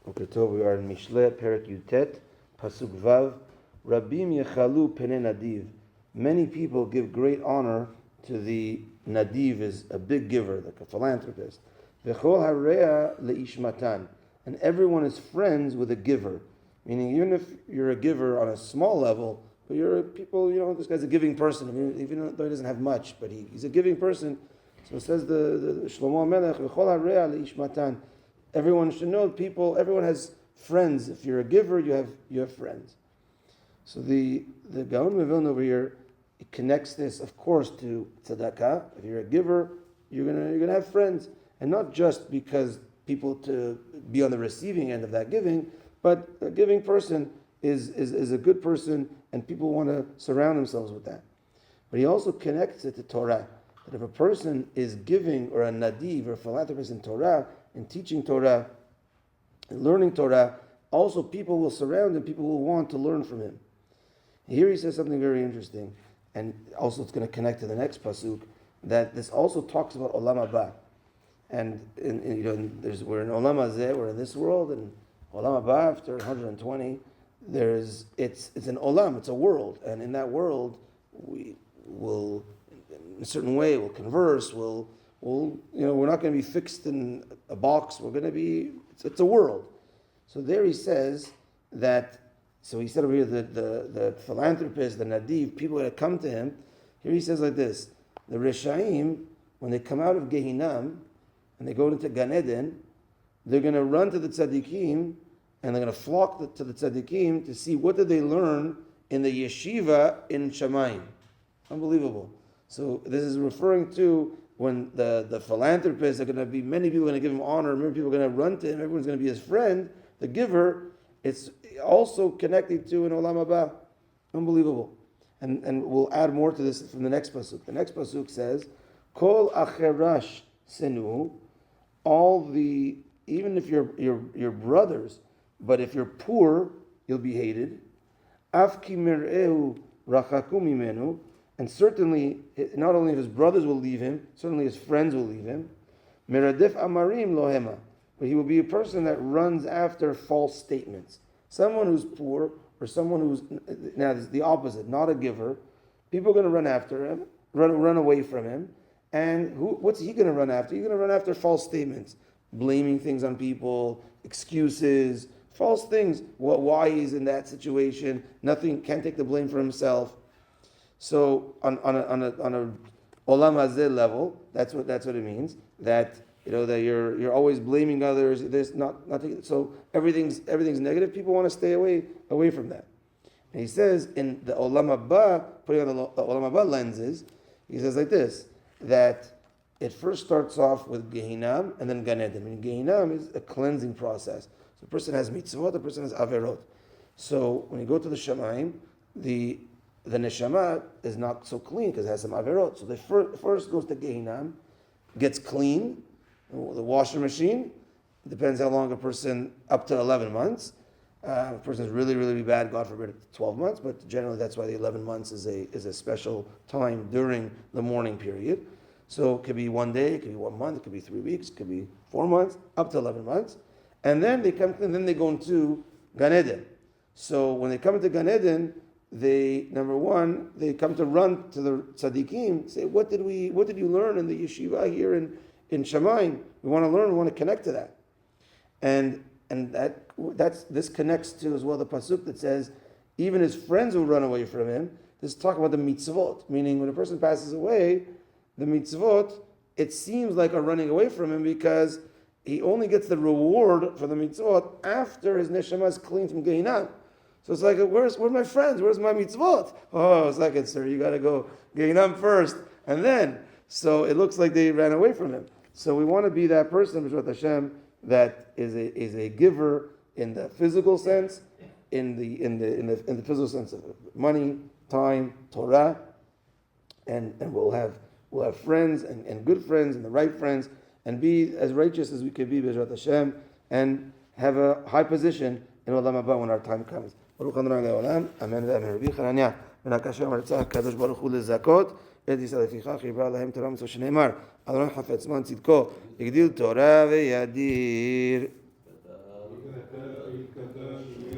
Okay, so we are in Mishlei Perek Yutet, Pasuk Vav. Rabim yechalu pene nadiv. Many people give great honor to the nadiv, is a big giver, like a philanthropist. V'chol hareya leish matan, and everyone is friends with a giver. Meaning, even if you're a giver on a small level, but you're people, this guy's a giving person. I mean, even though he doesn't have much, but he's a giving person. So it says the Shlomo Melech, V'chol hareya leish matan. Everyone should know people. Everyone has friends. If you're a giver, you have friends. So the Gaon Mevilna over here, it connects this, of course, to tzedakah. If you're a giver, you're gonna have friends, and not just because people to be on the receiving end of that giving, but a giving person is a good person, and people want to surround themselves with that. But he also connects it to Torah. That if a person is giving, or a nadiv, or a philanthropist in Torah, and teaching Torah, and learning Torah, also people will surround him, people will want to learn from him. Here he says something very interesting, and also it's going to connect to the next pasuk, that this also talks about Olam Haba. And we're in Olam Hazeh, we're in this world, and Olam Haba, after 120, it's an Olam, it's a world, and in that world, we will, in a certain way, we'll converse, we're not going to be fixed in a box. We're going to be, it's a world. So there he says that, so he said over here, the philanthropist, the nadiv, people that come to him, here he says like this, the Reshaim, when they come out of Gehinam, and they go into Gan Eden, they're going to run to the tzaddikim, and they're going to flock to the tzaddikim to see what did they learn in the yeshiva in Shamayim. Unbelievable. So this is referring to when the philanthropists are going to be, many people are going to give him honor, many people are going to run to him, everyone's going to be his friend, the giver. It's also connected to an Olam Haba. Unbelievable. And we'll add more to this from the next pasuk. The next pasuk says, Kol acherash senu, even if you're brothers, but if you're poor, you'll be hated. Af ki mir'ehu rachaku mimenu, and certainly, not only his brothers will leave him, certainly his friends will leave him. Meradif amarim lohema, but he will be a person that runs after false statements. Someone who's poor, or someone who's, now this is the opposite, not a giver. People are going to run after him, run away from him. And what's he going to run after? He's going to run after false statements, blaming things on people, excuses, false things. Why he's in that situation? Nothing, can't take the blame for himself. So on a Olam Hazeh level, that's what it means. That that you're always blaming others. There's nothing. So everything's negative. People want to stay away from that. And he says in the Olam Haba, putting on the Olam Haba lenses, he says like this, that it first starts off with Gehinam and then Gan Eden. I mean, Gehinam is a cleansing process. So the person has mitzvot, the person has averot. So when you go to the Shamayim, the neshama is not so clean because it has some averot. So the first goes to Gehinam, gets clean, the washer machine. It depends how long a person, up to 11 months. A person is really, really bad, God forbid, 12 months, but generally that's why the 11 months is a special time during the mourning period. So it could be 1 day, it could be 1 month, it could be 3 weeks, it could be 4 months, up to 11 months. And then they go into Gan Eden. So when they come into Gan Eden, they come to run to the tzaddikim, say, what did you learn in the yeshiva here in Shamayim? We want to learn, we want to connect to that. And this connects to as well the pasuk that says, even his friends will run away from him. This is talking about the mitzvot, meaning when a person passes away, the mitzvot, it seems like are running away from him because he only gets the reward for the mitzvot after his neshama is clean from Gehinam. So it's like, where's my friends? Where's my mitzvot? Oh, second, sir, you got to go Gehinam first, and then. So it looks like they ran away from him. So we want to be that person, B'ezrat Hashem, that is a giver in the physical sense, in the physical sense of money, time, Torah, and we'll have friends and good friends and the right friends, and be as righteous as we could be, B'ezrat Hashem, and have a high position in Olam Haba when our time comes. Baruch Adonai Le'olam, Amen ve'amen. Rabbi Chananya, ben HaKashem Artzah HaKadosh Baruch Hu lezakot, את ישראל לפיכך חיבר להם תורה מצווה שנאמר, אדוני חפץ זמן צדקו, הגדיל תורה וידיר.